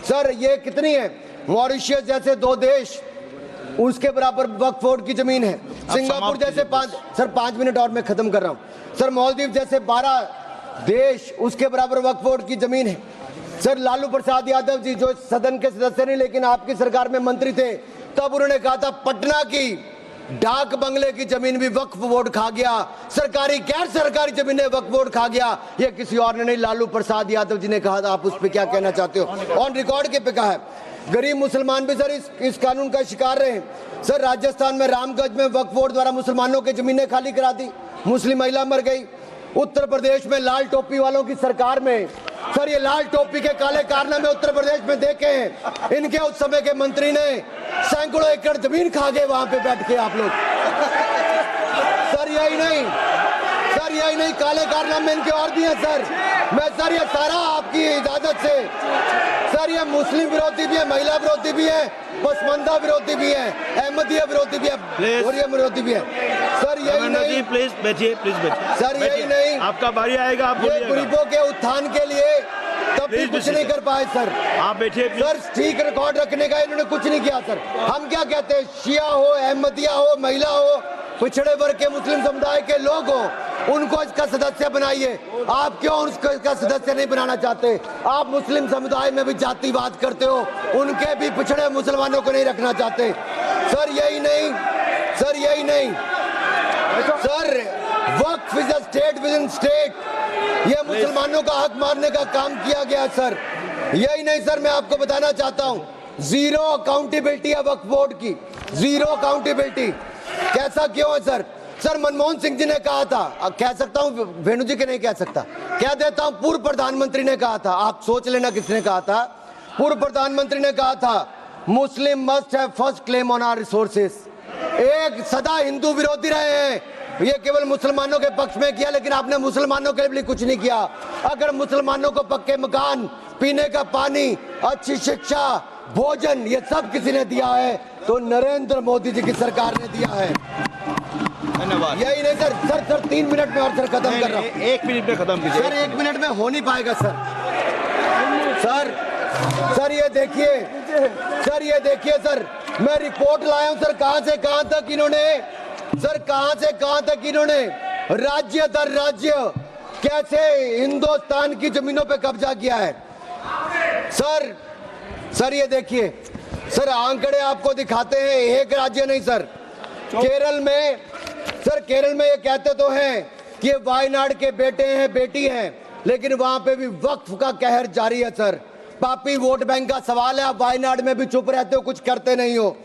Sir ये कितनी है? मॉरिशियस जैसे 2 देश उसके बराबर वक्फ बोर्ड की जमीन है। सिंगापुर जैसे 5 मिनट और मैं खत्म कर रहा हूं सर। मालदीव जैसे 12 देश उसके बराबर वक्फ बोर्ड की जमीन है। सर लालू प्रसाद यादव जी जो सदन के सदस्य नहीं लेकिन आपकी सरकार में मंत्री थे, तब उन्होंने कहा था पटना की डाक बंगले की जमीन भी वक्फ बोर्ड खा गया, सरकारी गैर सरकारी जमीनें वक्फ बोर्ड खा गया। ये किसी और ने नहीं, लालू प्रसाद यादव जी ने कहा था। आप उस पर क्या कहना चाहते हो? ऑन रिकॉर्ड के पे कहा है। गरीब मुसलमान भी सर इस कानून का शिकार रहे। सर राजस्थान में रामगंज में वक्फ बोर्ड द्वारा मुसलमानों की जमीनें खाली करा दी, मुस्लिम महिला मर गई। उत्तर प्रदेश में लाल टोपी वालों की सरकार में सर ये लाल टोपी के काले कारनामे उत्तर प्रदेश में देखे हैं। इनके उस समय के मंत्री ने सैकड़ों एकड़ जमीन खा गए वहां पे बैठ के आप लोग। सर यही नहीं काले कारनामे इनके और भी हैं सर। मैं सर ये सारा आपकी इजाजत से सर ये मुस्लिम विरोधी भी है, महिला विरोधी भी है, पसमंदा विरोधी भी है, अहमदिया विरोधी भी है, और ये विरोधी भी है। सर यही नहीं, प्लीज बैठिए सर यही नहीं, आपका बारी आएगा, आप ये गरीबों के उत्थान के लिए तब भी कुछ नहीं कर पाए सर। आप बैठिए सर। ठीक रिकॉर्ड रखने का इन्होंने कुछ नहीं किया सर। हम क्या कहते हैं, शिया हो, अहमदिया हो, महिला हो, पिछड़े वर्ग के मुस्लिम समुदाय के लोग हो, उनको इसका सदस्य बनाइए। आप क्यों उसको इसका सदस्य नहीं बनाना चाहते? आप मुस्लिम समुदाय में भी जातिवाद करते हो, उनके भी पिछड़े मुसलमानों को नहीं रखना चाहते। सर यही नहीं sir, Waqf is a state with in state. ये मुसलमानों का हक मारने का काम किया गया सर। यही नहीं सर, मैं आपको बताना चाहता हूँ, जीरो अकाउंटेबिलिटी है वक्फ बोर्ड की, जीरो अकाउंटेबिलिटी। कैसा क्यों है सर? सर मनमोहन सिंह जी ने कहा था, कह सकता हूं, वेणु जी के नहीं कह सकता, कह देता हूं, पूर्व प्रधानमंत्री ने कहा था, आप सोच लेना किसने कहा था। पूर्व प्रधानमंत्री ने कहा था Muslim must have first claim on our resources. एक सदा हिंदू विरोधी रहे हैं, ये केवल मुसलमानों के पक्ष में किया, लेकिन आपने मुसलमानों के लिए कुछ नहीं किया। अगर मुसलमानों को पक्के मकान, पीने का पानी, अच्छी शिक्षा, भोजन, ये सब किसी ने दिया है तो नरेंद्र मोदी जी की सरकार ने दिया है। धन्यवाद। यही नहीं सर 3 मिनट में और सर खत्म कर रहा हूँ। 1 मिनट में खत्म कीजिए सर। 1 मिनट में हो नहीं पाएगा सर ये देखिए सर, मैं रिपोर्ट लाया हूँ सर, कहां से कहां तक इन्होंने राज्य दर राज्य कैसे हिंदुस्तान की जमीनों पे कब्जा किया है। सर ये देखिए सर, आंकड़े आपको दिखाते हैं, एक राज्य नहीं सर, केरल में ये कहते तो हैं कि ये वायनाड के बेटे हैं, बेटी हैं, लेकिन वहां पे भी वक्फ का कहर जारी है सर। पापी वोट बैंक का सवाल है, आप वायनाड में भी चुप रहते हो, कुछ करते नहीं हो,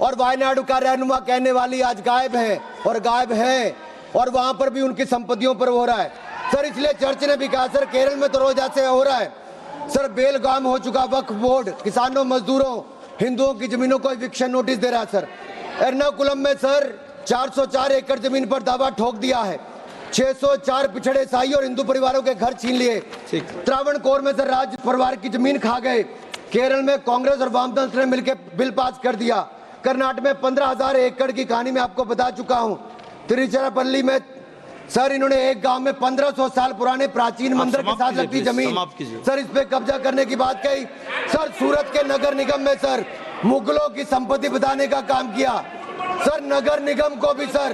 और वायनाड का रहनुमा कहने वाली आज गायब है और वहां पर भी उनकी संपत्तियों पर हो रहा है सर। इसलिए चर्च ने भी कहा सर, केरल में तो रोज ऐसे हो रहा है सर, बेलगाम हो चुका वक्फ बोर्ड, किसानों, मजदूरों, हिंदुओं की जमीनों को इविक्शन नोटिस दे रहा है सर। एर्नाकुलम में सर 404 एकड़ जमीन पर दावा ठोक दिया है, 604 पिछड़े ईसाई और हिंदू परिवारों के घर छीन लिए। त्रावणकोर में सर राज परिवार की जमीन खा गए। केरल में कांग्रेस और वामदल ने मिलकर बिल पास कर दिया। कर्नाटक में 15,000 एकड़ की कहानी मैं आपको बता चुका हूं। तिरुचिरापल्ली में सर इन्होंने एक गांव में 1500 साल पुराने प्राचीन मंदिर के साथ लगती जमीन सर, इस पे कब्जा करने की बात कही सर। सूरत के नगर निगम में सर मुगलों की संपत्ति बताने का काम किया सर। नगर निगम को भी सर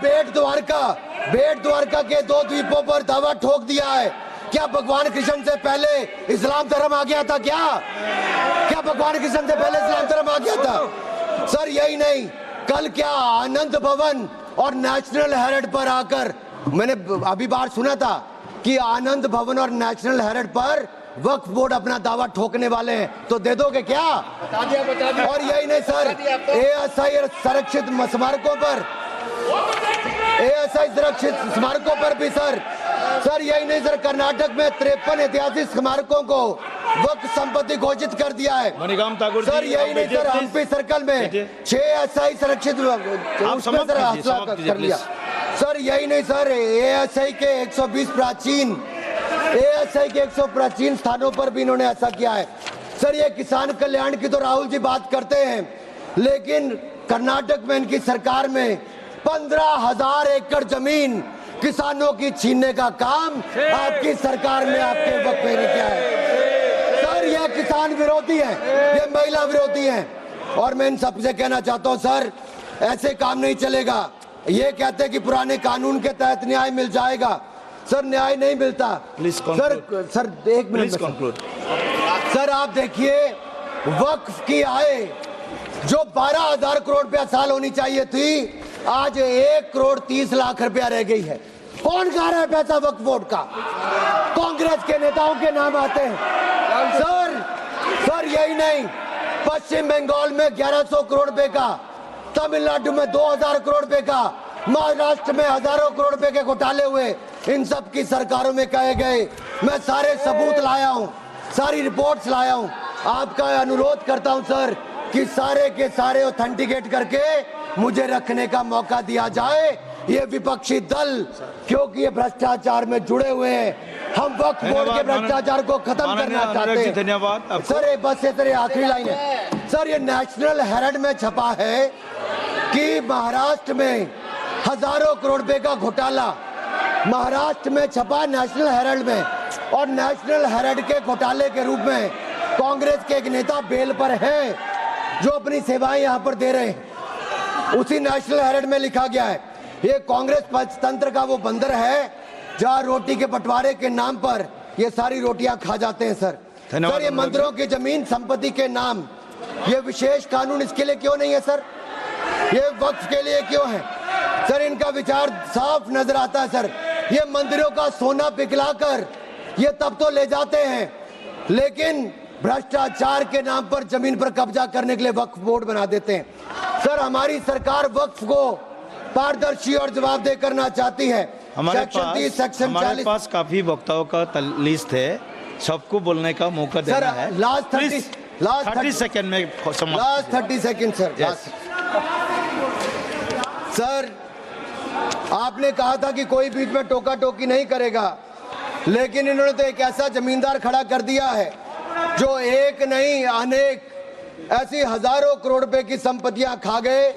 बेट द्वारका के 2 द्वीपों पर दावा ठोक दिया है। क्या भगवान कृष्ण से पहले इस्लाम धर्म आ गया था? क्या भगवान कृष्ण से पहले इस्लाम धर्म आ गया था सर? यही नहीं, कल क्या आनंद भवन और नेशनल हेरिटेज पर आकर मैंने अभी बार सुना था कि आनंद भवन और नेशनल हेरिटेज पर वक्फ बोर्ड अपना दावा ठोकने वाले हैं, तो दे दोगे क्या? बता दिया। और यही नहीं सर, एएसआई संरक्षित स्मारकों पर भी सर यही नहीं सर, कर्नाटक में 53 ऐतिहासिक स्मारकों को वक्फ संपत्ति घोषित कर दिया है सर। यही नहीं सर, हम्पी सर्कल में 6 एएसआई संरक्षित कर लिया सर। यही नहीं सर, एएसआई के 120 प्राचीन स्थानों पर भी इन्होंने ऐसा किया है सर। ये किसान कल्याण की तो राहुल जी बात करते हैं, लेकिन कर्नाटक में इनकी सरकार में 15,000 एकड़ जमीन किसानों की छीनने का काम आपकी सरकार में आपके वक्त में किया है सर। किसान विरोधी हैं, ये महिला विरोधी हैं। और मैं इन सबसे कहना चाहता हूं सर, ऐसे काम नहीं चलेगा। ये कहते हैं कि पुराने कानून के तहत न्याय मिल जाएगा, सर न्याय नहीं मिलता। Please सर एक मिनट सर, आप देखिए वक्फ की आय जो 12,000 करोड़ रुपया साल होनी चाहिए थी, आज 1,30,00,000 रुपया रह गई है। कौन खा रहा है पैसा वक्फ बोर्ड का? कांग्रेस के नेताओं के नाम आते हैं। सर यही नहीं, पश्चिम बंगाल में 1100 करोड़ रुपए का, तमिलनाडु में 2000 करोड़ रुपए का, महाराष्ट्र में हजारों करोड़ रुपए के घोटाले हुए। इन सब की सरकारों में कहे गए। मैं सारे सबूत लाया हूं, सारी रिपोर्ट्स लाया हूं। आपका अनुरोध करता हूं सर कि सारे के सारे ऑथेंटिकेट करके मुझे रखने का मौका दिया जाए। ये विपक्षी दल क्योंकि ये भ्रष्टाचार में जुड़े हुए हैं, हम वक्फ बोर्ड के भ्रष्टाचार को खत्म करना चाहते हैं। धन्यवाद सर बस ये तेरे आखिरी लाइन है सर। ये नेशनल हेराल्ड में छपा है कि महाराष्ट्र में हजारों करोड़ रुपए का घोटाला, महाराष्ट्र में छपा नेशनल हेराल्ड में, और नेशनल हेराल्ड के घोटाले के रूप में कांग्रेस के एक नेता बेल पर हैं जो अपनी सेवाएं यहां पर दे रहे हैं। उसी नेशनल हेराल्ड में लिखा गया है ये कांग्रेस पंचतंत्र का वो बंदर है जहां रोटी के बंटवारे के नाम पर ये सारी रोटियां खा जाते हैं। सर ये मंदिरों की जमीन संपत्ति के नाम, ये विशेष कानून इसके लिए क्यों नहीं है सर? ये वक्फ के लिए क्यों है सर? इनका विचार साफ नजर आता है सर। ये मंदिरों का सोना पिघलाकर ये तब तो ले जाते हैं, लेकिन भ्रष्टाचार के नाम पर जमीन पर कब्जा करने के लिए वक्फ बोर्ड बना देते हैं। सर हमारी सरकार वक्फ को पारदर्शी और जवाबदेह करना चाहती है। हमारे सेक्शन पास काफी वक्ताओं का लिस्ट है, सबको बोलने का मौका देना है। लास्ट 30 सेकंड में लास्ट 30 सेकंड सर। सर आपने कहा था कि कोई बीच में टोका टोकी नहीं करेगा, लेकिन इन्होंने तो एक ऐसा जमींदार खड़ा कर दिया है जो एक नहीं अनेक ऐसी हजारों करोड़ रुपए की संपत्तियां खा गए।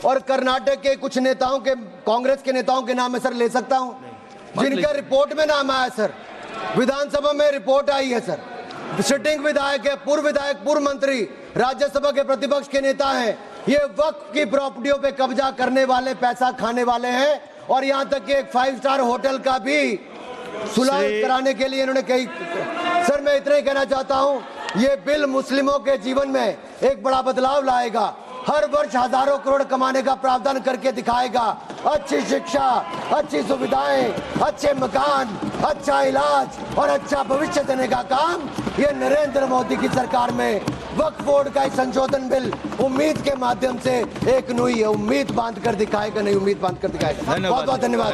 और कर्नाटक के कुछ नेताओं के, कांग्रेस के नेताओं के नाम है सर, ले सकता हूं, जिनके रिपोर्ट में नाम आया सर, विधानसभा में रिपोर्ट आई है सर। सिटिंग विधायक है, पूर्व विधायक, पूर्व मंत्री, राज्यसभा के प्रतिपक्ष के नेता हैं। ये वक्फ की प्रॉपर्टियों पे कब्जा करने वाले, पैसा खाने वाले हैं। और यहां तक कि एक 5 स्टार होटल का भी सुलह कराने के लिए इन्होंने कही। सर मैं इतना ही कहना चाहता हूं, ये बिल मुस्लिमों के जीवन में एक बड़ा बदलाव लाएगा। हर वर्ष हजारों करोड़ कमाने का प्रावधान करके दिखाएगा। अच्छी शिक्षा, अच्छी सुविधाएं, अच्छे मकान, अच्छा इलाज और अच्छा भविष्य देने का काम ये नरेंद्र मोदी की सरकार में वक्फ बोर्ड का संशोधन बिल उम्मीद के माध्यम से एक नई उम्मीद बांध कर दिखाएगा, नई उम्मीद बांध कर दिखाएगा। बहुत बहुत धन्यवाद।